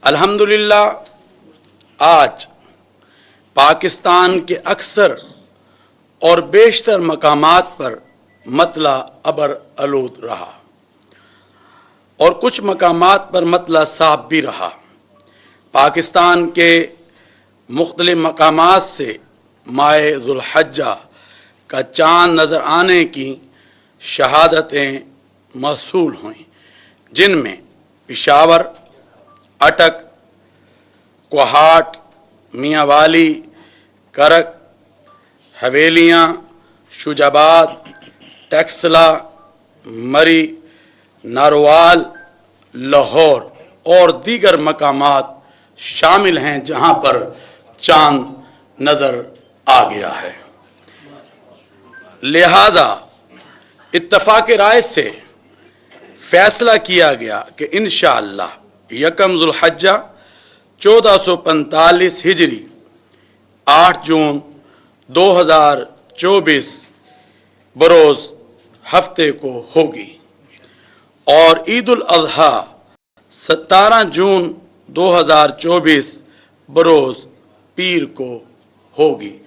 الحمدللہ آج پاکستان کے اکثر اور بیشتر مقامات پر مطلع ابر آلود رہا اور کچھ مقامات پر مطلع صاف بھی رہا۔ پاکستان کے مختلف مقامات سے ماہ ذو الحجہ کا چاند نظر آنے کی شہادتیں موصول ہوئیں، جن میں پشاور، اٹک، کوہاٹ، میاں والی، کرک، حویلیاں، شجاباد، ٹیکسلا، مری، ناروال، لاہور اور دیگر مقامات شامل ہیں جہاں پر چاند نظر آ گیا ہے۔ لہذا اتفاق رائے سے فیصلہ کیا گیا کہ انشاءاللہ یکم ذو الحجہ 1445 ہجری 8 جون 2024 بروز ہفتے کو ہوگی اور عید الاضحیٰ 17 جون 2024 بروز پیر کو ہوگی۔